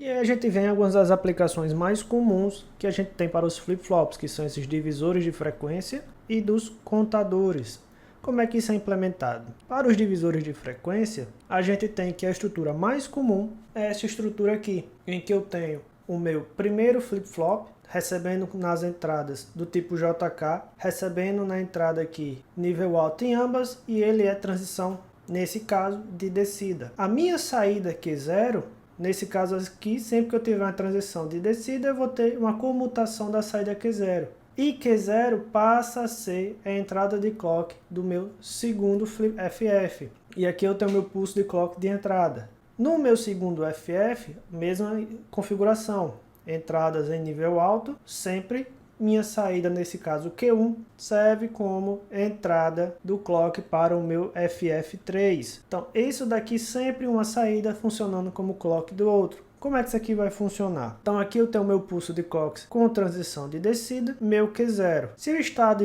E aí a gente vê algumas das aplicações mais comuns que a gente tem para os flip-flops, que são esses divisores de frequência e dos contadores. Como é que isso é implementado? Para os divisores de frequência, a gente tem que a estrutura mais comum é essa estrutura aqui, em que eu tenho o meu primeiro flip-flop recebendo nas entradas do tipo JK, recebendo na entrada aqui nível alto em ambas, e ele é transição, nesse caso, de descida. A minha saída Q0, nesse caso aqui, sempre que eu tiver uma transição de descida, eu vou ter uma comutação da saída Q0. E Q0 passa a ser a entrada de clock do meu segundo FF. E aqui eu tenho meu pulso de clock de entrada. No meu segundo FF, mesma configuração. Entradas em nível alto, sempre minha saída, nesse caso Q1, serve como entrada do clock para o meu FF3. Então, isso daqui sempre uma saída funcionando como clock do outro. Como é que isso aqui vai funcionar? Então, aqui eu tenho o meu pulso de clocks com transição de descida, meu Q0. Se o estado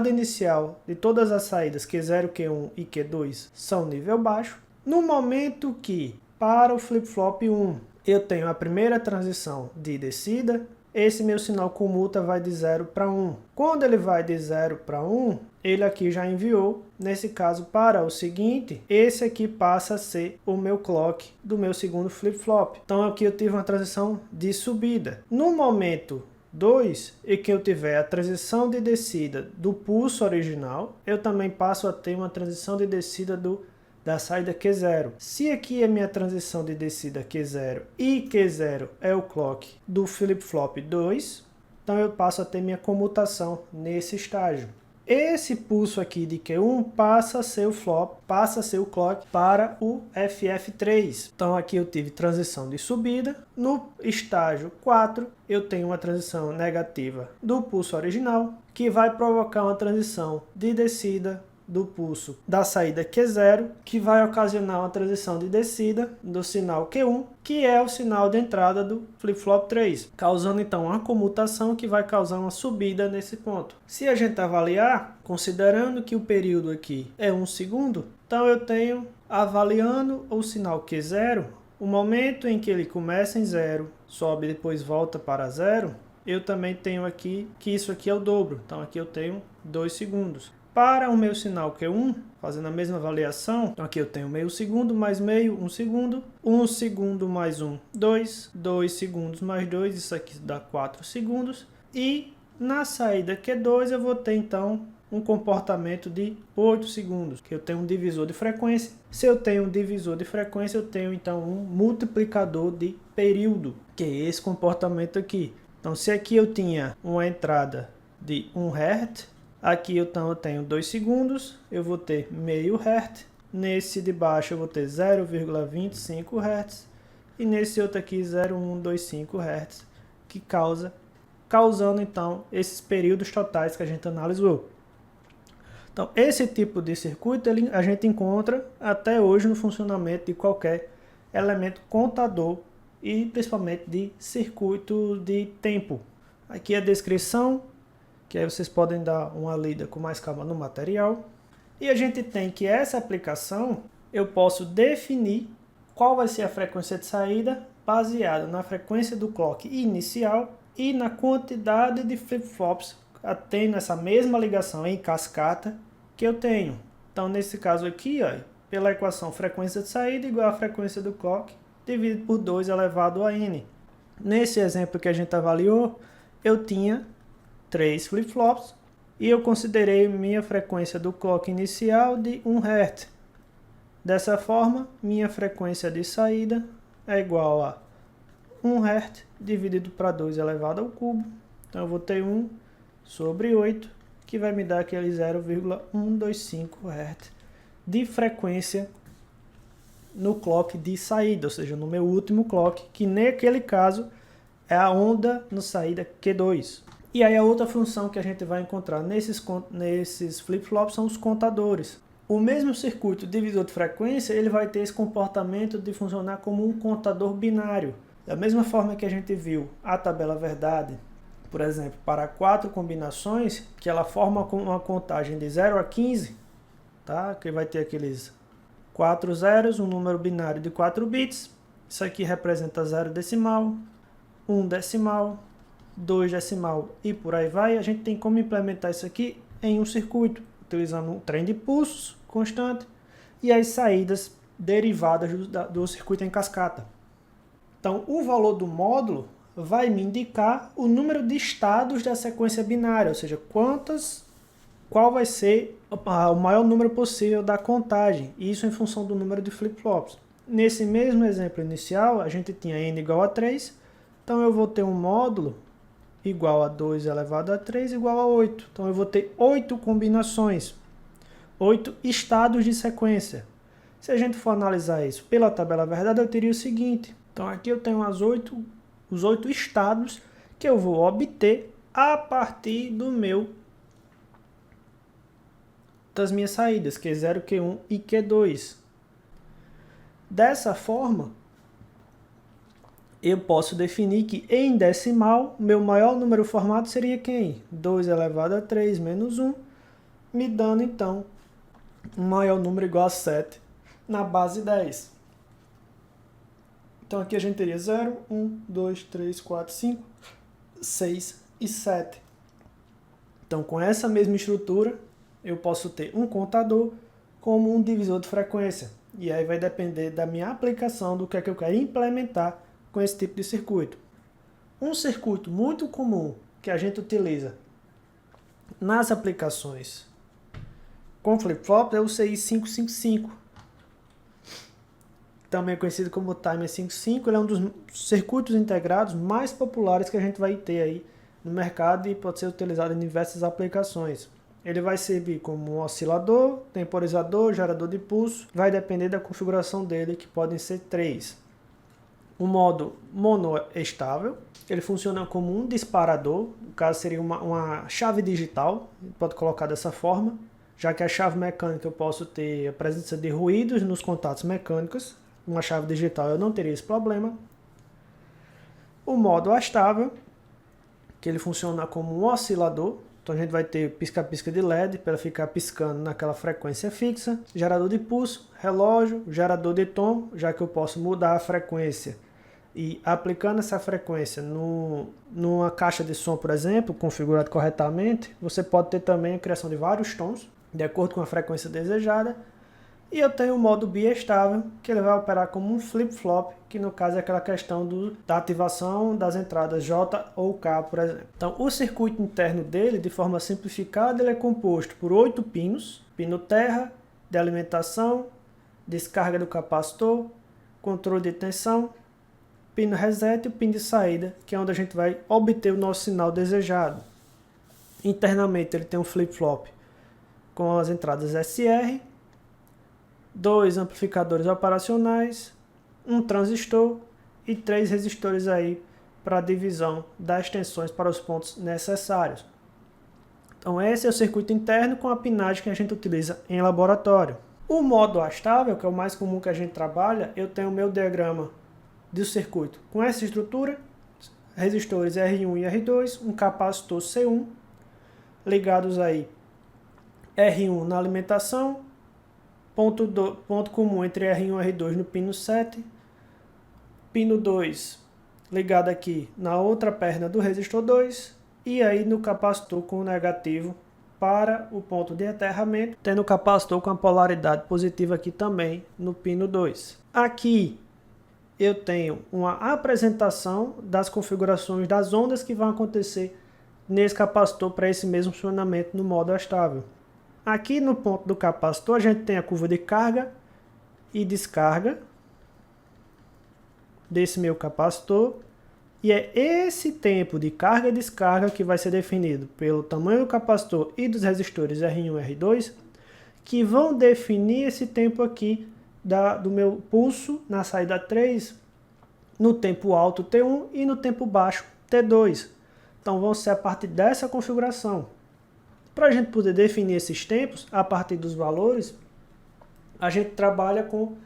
inicial de todas as saídas Q0, Q1 e Q2 são nível baixo, no momento que para o flip-flop 1 eu tenho a primeira transição de descida, esse meu sinal comuta vai de 0 para 1. Quando ele vai de 0 para 1, ele aqui já enviou, nesse caso para o seguinte, esse aqui passa a ser o meu clock do meu segundo flip-flop. Então aqui eu tive uma transição de subida. No momento 2, e que eu tiver a transição de descida do pulso original, eu também passo a ter uma transição de descida da saída Q0. Se aqui é minha transição de descida Q0 e Q0 é o clock do flip-flop 2, então eu passo a ter minha comutação nesse estágio. Esse pulso aqui de Q1 passa a ser o clock para o FF3. Então aqui eu tive transição de subida. No estágio 4 eu tenho uma transição negativa do pulso original, que vai provocar uma transição de descida do pulso da saída Q0, que vai ocasionar uma transição de descida do sinal Q1, que é o sinal de entrada do flip-flop 3, causando então uma comutação que vai causar uma subida nesse ponto. Se a gente avaliar, considerando que o período aqui é 1 segundo, então eu tenho, avaliando o sinal Q0, o momento em que ele começa em 0, sobe e depois volta para 0, eu também tenho aqui que isso aqui é o dobro, então aqui eu tenho 2 segundos. Para o meu sinal Q1, fazendo a mesma avaliação, então aqui eu tenho meio segundo mais meio, 1 segundo mais 1, 2 segundos mais 2, isso aqui dá 4 segundos. E na saída Q2 eu vou ter então um comportamento de 8 segundos, que eu tenho um divisor de frequência. Se eu tenho um divisor de frequência, eu tenho então um multiplicador de período, que é esse comportamento aqui. Então se aqui eu tinha uma entrada de 1 Hz, aqui então eu tenho 2 segundos, eu vou ter meio Hz, nesse de baixo eu vou ter 0,25 Hz, e nesse outro aqui 0,125 Hz, que causando então esses períodos totais que a gente analisou. Então esse tipo de circuito a gente encontra até hoje no funcionamento de qualquer elemento contador e principalmente de circuito de tempo. Aqui a descrição, que aí vocês podem dar uma lida com mais calma no material. E a gente tem que essa aplicação, eu posso definir qual vai ser a frequência de saída baseada na frequência do clock inicial e na quantidade de flip-flops tendo essa mesma ligação em cascata que eu tenho. Então nesse caso aqui, ó, pela equação frequência de saída igual a frequência do clock dividido por 2 elevado a n. Nesse exemplo que a gente avaliou, eu tinha 3 flip-flops e eu considerei minha frequência do clock inicial de 1 Hz. Dessa forma, minha frequência de saída é igual a 1 Hz dividido para 2 elevado ao cubo. Então eu vou ter 1 sobre 8, que vai me dar aquele 0,125 Hz de frequência no clock de saída, ou seja, no meu último clock, que naquele caso é a onda no saída Q2. E aí a outra função que a gente vai encontrar nesses flip-flops são os contadores. O mesmo circuito divisor de frequência, ele vai ter esse comportamento de funcionar como um contador binário. Da mesma forma que a gente viu a tabela verdade, por exemplo, para 4 combinações, que ela forma uma contagem de 0 a 15, tá? Que vai ter aqueles 4 zeros, um número binário de 4 bits, Isso aqui representa 0 decimal, 1 decimal, 2 decimal e por aí vai. A gente tem como implementar isso aqui em um circuito, utilizando um trem de pulsos constante e as saídas derivadas do circuito em cascata. Então, o valor do módulo vai me indicar o número de estados da sequência binária, ou seja, qual vai ser o maior número possível da contagem, isso em função do número de flip-flops. Nesse mesmo exemplo inicial, a gente tinha n igual a 3, então eu vou ter um módulo igual a 2 elevado a 3 igual a 8. Então eu vou ter 8 combinações, 8 estados de sequência. Se a gente for analisar isso pela tabela verdade, eu teria o seguinte. Então aqui eu tenho os 8 estados que eu vou obter a partir das minhas saídas, Q0, Q1 e Q2. Dessa forma, eu posso definir que em decimal, meu maior número formado seria quem? 2 elevado a 3 menos 1, me dando então um maior número igual a 7 na base 10. Então aqui a gente teria 0, 1, 2, 3, 4, 5, 6 e 7. Então com essa mesma estrutura, eu posso ter um contador como um divisor de frequência. E aí vai depender da minha aplicação, do que é que eu quero implementar com esse tipo de circuito. Um circuito muito comum que a gente utiliza nas aplicações com flip-flop é o CI555. Também conhecido como Timer 55, ele é um dos circuitos integrados mais populares que a gente vai ter aí no mercado e pode ser utilizado em diversas aplicações. Ele vai servir como um oscilador, temporizador, gerador de pulso, vai depender da configuração dele, que podem ser 3. O modo monoestável, ele funciona como um disparador, no caso seria uma chave digital, pode colocar dessa forma, já que a chave mecânica eu posso ter a presença de ruídos nos contatos mecânicos, uma chave digital eu não teria esse problema. O modo astável, que ele funciona como um oscilador, então a gente vai ter pisca-pisca de LED para ficar piscando naquela frequência fixa, gerador de pulso, relógio, gerador de tom, já que eu posso mudar a frequência e aplicando essa frequência numa caixa de som, por exemplo, configurado corretamente, você pode ter também a criação de vários tons, de acordo com a frequência desejada. E eu tenho o modo biestável, que ele vai operar como um flip-flop, que no caso é aquela questão da ativação das entradas J ou K, por exemplo. Então, o circuito interno dele, de forma simplificada, ele é composto por 8 pinos, pino terra, de alimentação, descarga do capacitor, controle de tensão, pino reset e o pino de saída, que é onde a gente vai obter o nosso sinal desejado. Internamente ele tem um flip-flop com as entradas SR, 2 amplificadores operacionais, um transistor e 3 resistores aí para divisão das tensões para os pontos necessários. Então esse é o circuito interno com a pinagem que a gente utiliza em laboratório. O modo astável, que é o mais comum que a gente trabalha, eu tenho o meu diagrama do circuito com essa estrutura, resistores R1 e R2, um capacitor C1, ligados aí R1 na alimentação, ponto comum entre R1 e R2 no pino 7, pino 2 ligado aqui na outra perna do resistor 2 e aí no capacitor com o negativo para o ponto de aterramento, tendo o capacitor com a polaridade positiva aqui também no pino 2. Aqui eu tenho uma apresentação das configurações das ondas que vão acontecer nesse capacitor para esse mesmo funcionamento no modo estável. Aqui no ponto do capacitor a gente tem a curva de carga e descarga desse meu capacitor. E é esse tempo de carga e descarga que vai ser definido pelo tamanho do capacitor e dos resistores R1 e R2 que vão definir esse tempo aqui do meu pulso na saída 3 no tempo alto T1 e no tempo baixo T2. Então vão ser a partir dessa configuração. Para a gente poder definir esses tempos, a partir dos valores, a gente trabalha com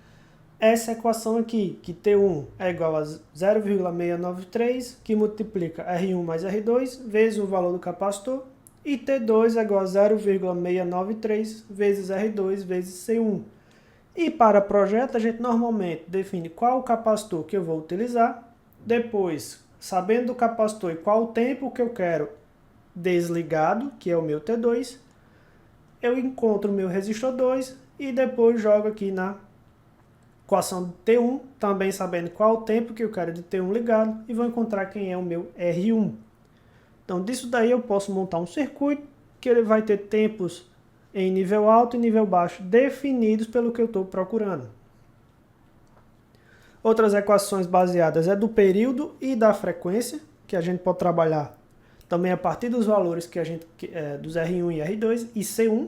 essa equação aqui, que T1 é igual a 0,693, que multiplica R1 mais R2, vezes o valor do capacitor, e T2 é igual a 0,693 vezes R2 vezes C1. E para projeto, a gente normalmente define qual o capacitor que eu vou utilizar. Depois, sabendo do capacitor e qual o tempo que eu quero desligado, que é o meu T2, eu encontro o meu resistor 2 e depois jogo aqui na equação do T1, também sabendo qual o tempo que eu quero de T1 ligado, e vou encontrar quem é o meu R1. Então, disso daí eu posso montar um circuito que ele vai ter tempos em nível alto e nível baixo definidos pelo que eu estou procurando. Outras equações baseadas é do período e da frequência, que a gente pode trabalhar também a partir dos valores que a gente dos R1 e R2 e C1.